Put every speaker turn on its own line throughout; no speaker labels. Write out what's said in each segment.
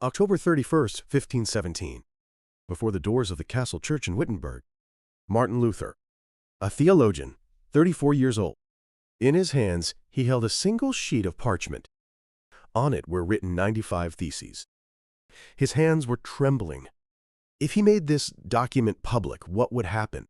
October 31st, 1517. Before the doors of the castle church in Wittenberg, Martin Luther, a theologian, 34 years old. In his hands, he held a single sheet of parchment. On it were written 95 theses. His hands were trembling. If he made this document public, what would happen?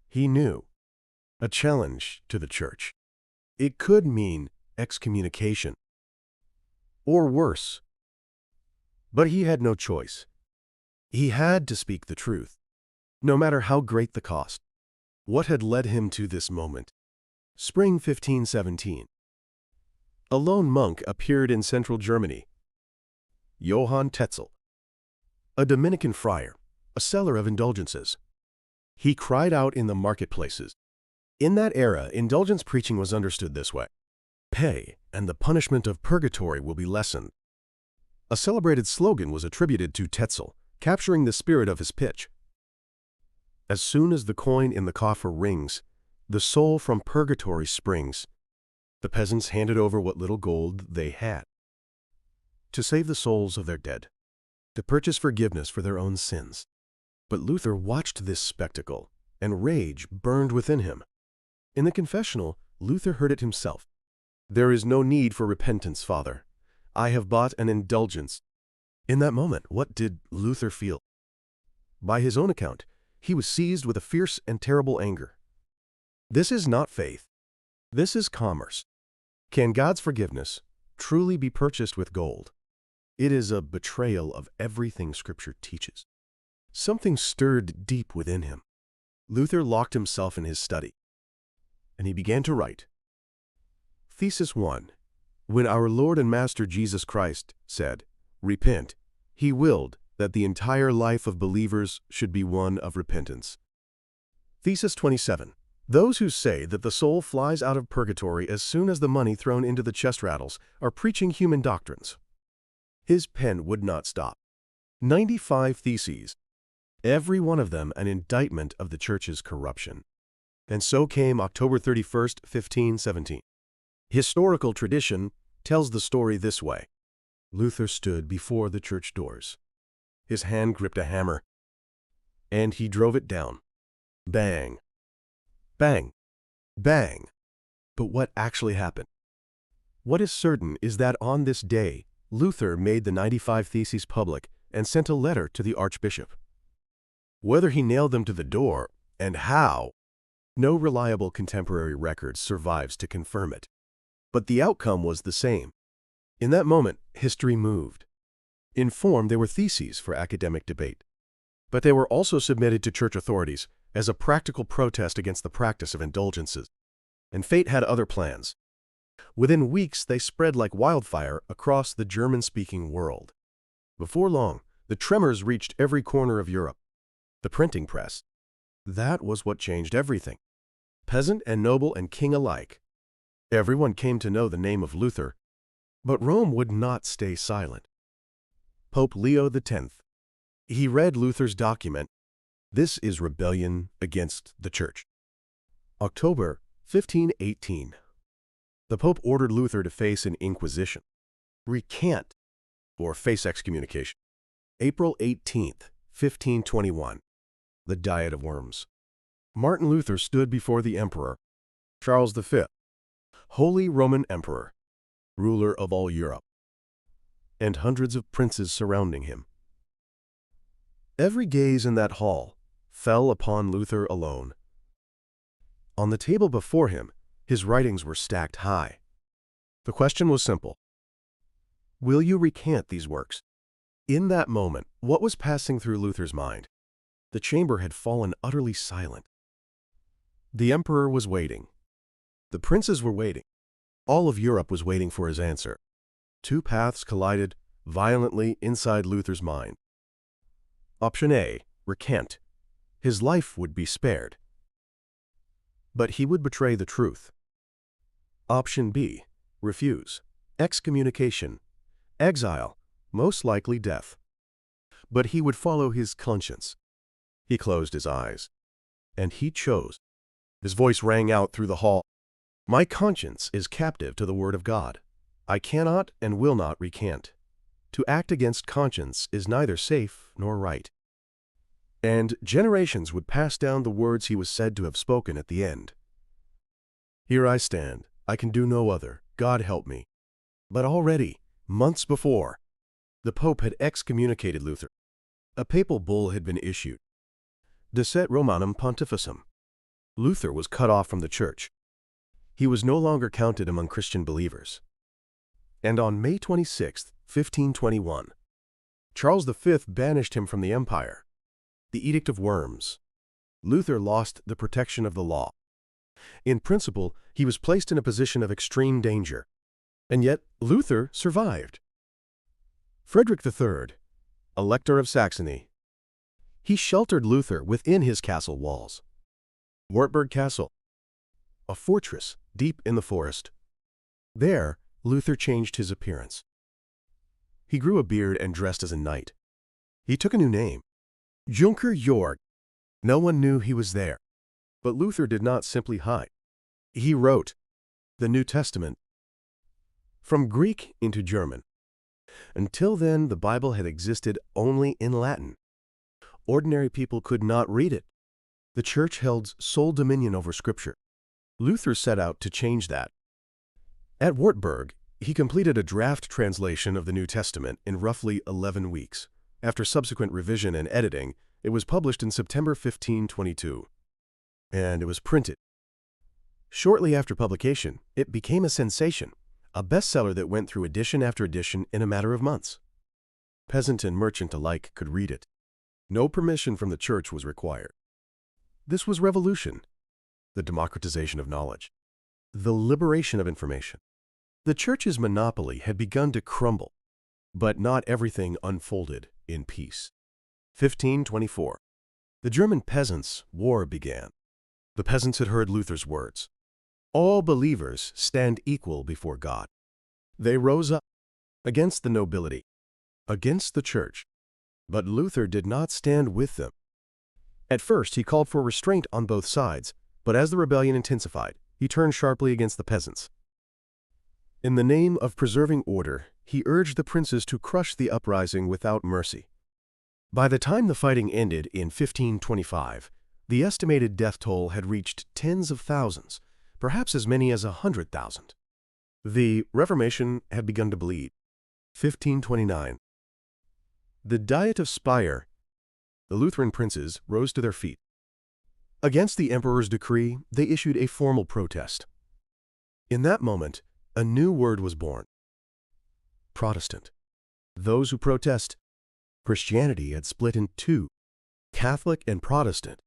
He knew. A challenge to the church. It could mean excommunication. Or worse. But he had no choice. He had to speak the truth, no matter how great the cost. What had led him to this moment? Spring 1517. A lone monk appeared in central Germany. Johann Tetzel, a Dominican friar, a seller of indulgences. He cried out in the marketplaces. In that era, indulgence preaching was understood this way: pay, and the punishment of purgatory will be lessened. A celebrated slogan was attributed to Tetzel, capturing the spirit of his pitch. As soon as the coin in the coffer rings, the soul from purgatory springs. The peasants handed over what little gold they had to save the souls of their dead, to purchase forgiveness for their own sins. But Luther watched this spectacle, and rage burned within him. In the confessional, Luther heard it himself. "There is no need for repentance, Father. I have bought an indulgence." In that moment, what did Luther feel? By his own account, he was seized with a fierce and terrible anger. This is not faith. This is commerce. Can God's forgiveness truly be purchased with gold? It is a betrayal of everything Scripture teaches. Something stirred deep within him. Luther locked himself in his study, and he began to write. Thesis 1. When our Lord and Master Jesus Christ said, "Repent," he willed that the entire life of believers should be one of repentance. Thesis 27. Those who say that the soul flies out of purgatory as soon as the money thrown into the chest rattles are preaching human doctrines. His pen would not stop. 95 theses, every one of them an indictment of the church's corruption. And so came October 31st, 1517. Historical tradition tells the story this way. Luther stood before the church doors. His hand gripped a hammer, and he drove it down. Bang. Bang. Bang. But what actually happened? What is certain is that on this day, Luther made the 95 theses public and sent a letter to the archbishop. Whether he nailed them to the door, and how, no reliable contemporary record survives to confirm it. But the outcome was the same. In that moment, history moved. In form, they were theses for academic debate. But they were also submitted to church authorities as a practical protest against the practice of indulgences. And fate had other plans. Within weeks, they spread like wildfire across the German-speaking world. Before long, the tremors reached every corner of Europe. The printing press. That was what changed everything. Peasant and noble and king alike. Everyone came to know the name of Luther. But Rome would not stay silent. Pope Leo X. He read Luther's document. This is rebellion against the church. October 1518. The Pope ordered Luther to face an inquisition, recant, or face excommunication. April 18th, 1521. The Diet of Worms. Martin Luther stood before the Emperor, Charles V, Holy Roman Emperor, ruler of all Europe, and hundreds of princes surrounding him. Every gaze in that hall fell upon Luther alone. On the table before him, his writings were stacked high. The question was simple. Will you recant these works? In that moment, what was passing through Luther's mind? The chamber had fallen utterly silent. The emperor was waiting. The princes were waiting. All of Europe was waiting for his answer. Two paths collided violently inside Luther's mind. Option A, recant. His life would be spared. But he would betray the truth. Option B, refuse. Excommunication. Exile, most likely death. But he would follow his conscience. He closed his eyes. And he chose. His voice rang out through the hall. My conscience is captive to the word of God. I cannot and will not recant. to act against conscience is neither safe nor right. And generations would pass down the words he was said to have spoken at the end. Here I stand, I can do no other, God help me. But already, months before, the Pope had excommunicated Luther. A papal bull had been issued, Decet Romanum Pontificum. Luther was cut off from the church. He was no longer counted among Christian believers. And on May 26, 1521, Charles V banished him from the empire. The Edict of Worms. Luther lost the protection of the law. In principle, he was placed in a position of extreme danger. And yet, Luther survived. Frederick III, Elector of Saxony. He sheltered Luther within his castle walls. Wittenberg Castle, a fortress deep in the forest. There, Luther changed his appearance. He grew a beard and dressed as a knight. He took a new name, Junker Jorg. No one knew he was there. But Luther did not simply hide. He wrote the New Testament from Greek into German. Until then, the Bible had existed only in Latin. Ordinary people could not read it. The Church held sole dominion over Scripture. Luther set out to change that. At Wittenberg, he completed a draft translation of the New Testament in roughly 11 weeks. After subsequent revision and editing, it was published in September 1522. And it was printed. Shortly after publication, it became a sensation, a bestseller that went through edition after edition in a matter of months. Peasant and merchant alike could read it. No permission from the church was required. This was revolution, the democratization of knowledge, the liberation of information. The church's monopoly had begun to crumble, but not everything unfolded in peace. 1524. The German Peasants' War began. The peasants had heard Luther's words. All believers stand equal before God. They rose up against the nobility, against the church. But Luther did not stand with them. At first, he called for restraint on both sides, but as the rebellion intensified, he turned sharply against the peasants. In the name of preserving order, he urged the princes to crush the uprising without mercy. By the time the fighting ended in 1525, the estimated death toll had reached tens of thousands, perhaps as many as 100,000. The Reformation had begun to bleed. 1529. The Diet of Speyer. The Lutheran princes rose to their feet. Against the emperor's decree, they issued a formal protest. In that moment, a new word was born. Protestant. Those who protest. Christianity had split in two, Catholic and Protestant.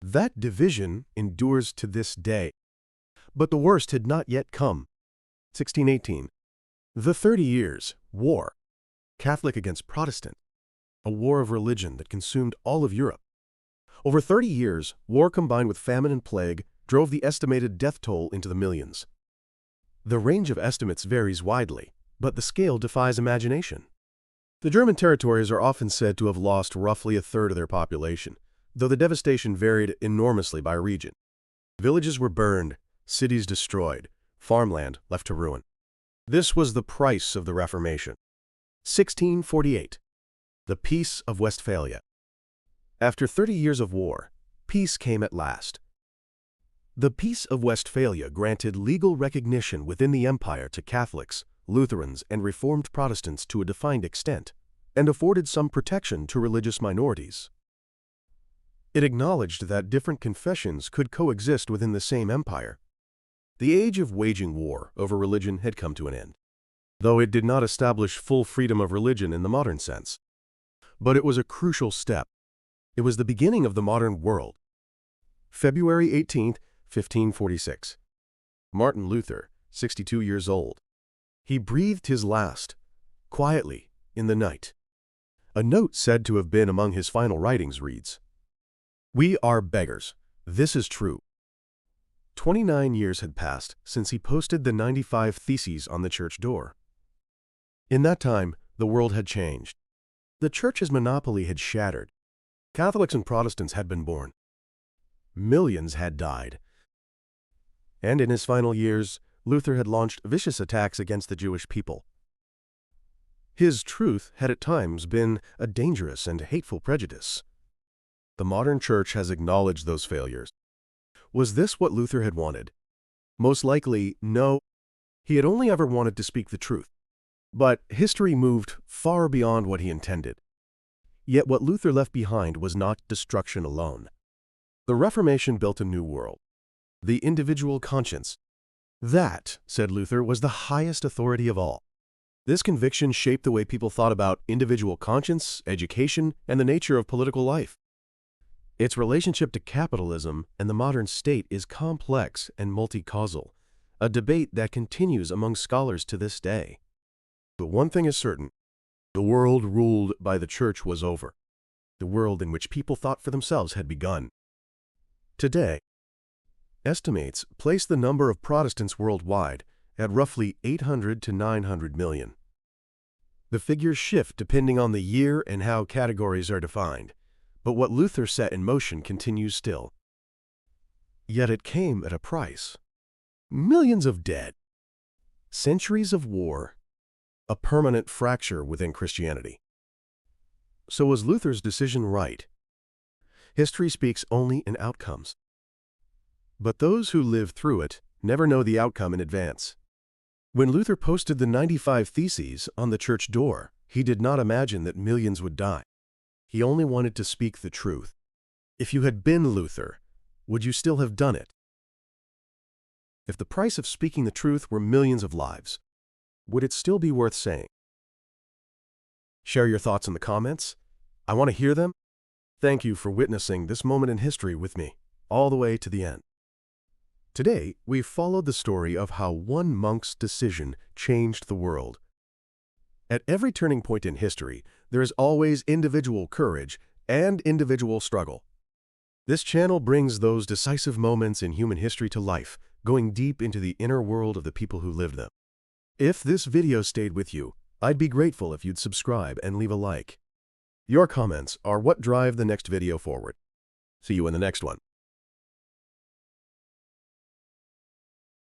That division endures to this day. But the worst had not yet come. 1618. The 30 Years' War. Catholic against Protestant. A war of religion that consumed all of Europe. Over 30 years, war combined with famine and plague drove the estimated death toll into the millions. The range of estimates varies widely, but the scale defies imagination. The German territories are often said to have lost roughly a third of their population, though the devastation varied enormously by region. Villages were burned, cities destroyed, farmland left to ruin. This was the price of the Reformation. 1648. The Peace of Westphalia. After 30 years of war, peace came at last. The Peace of Westphalia granted legal recognition within the empire to Catholics, Lutherans, and Reformed Protestants to a defined extent, and afforded some protection to religious minorities. It acknowledged that different confessions could coexist within the same empire. The age of waging war over religion had come to an end, though it did not establish full freedom of religion in the modern sense. But it was a crucial step. It was the beginning of the modern world. February 18, 1546. Martin Luther, 62 years old. He breathed his last, quietly, in the night. A note said to have been among his final writings reads, "We are beggars. This is true." 29 years had passed since he posted the 95 Theses on the church door. In that time, the world had changed. The church's monopoly had shattered. Catholics and Protestants had been born. Millions had died. And in his final years, Luther had launched vicious attacks against the Jewish people. His truth had at times been a dangerous and hateful prejudice. The modern church has acknowledged those failures. Was this what Luther had wanted? Most likely, no. He had only ever wanted to speak the truth. But history moved far beyond what he intended. Yet what Luther left behind was not destruction alone. The Reformation built a new world. The individual conscience. That, said Luther, was the highest authority of all. This conviction shaped the way people thought about individual conscience, education, and the nature of political life. Its relationship to capitalism and the modern state is complex and multi-causal, a debate that continues among scholars to this day. But one thing is certain: the world ruled by the church was over. The world in which people thought for themselves had begun. Today, estimates place the number of Protestants worldwide at roughly 800 to 900 million. The figures shift depending on the year and how categories are defined, but what Luther set in motion continues still. Yet it came at a price. Millions of dead, centuries of war, a permanent fracture within Christianity. So was Luther's decision right? History speaks only in outcomes. But those who live through it never know the outcome in advance. When Luther posted the 95 Theses on the church door, he did not imagine that millions would die. He only wanted to speak the truth. If you had been Luther, would you still have done it? If the price of speaking the truth were millions of lives, would it still be worth saying? Share your thoughts in the comments. I want to hear them. Thank you for witnessing this moment in history with me, all the way to the end. Today, we've followed the story of how one monk's decision changed the world. At every turning point in history, there is always individual courage and individual struggle. This channel brings those decisive moments in human history to life, going deep into the inner world of the people who lived them. If this video stayed with you, I'd be grateful if you'd subscribe and leave a like. Your comments are what drive the next video forward. See you in the next one.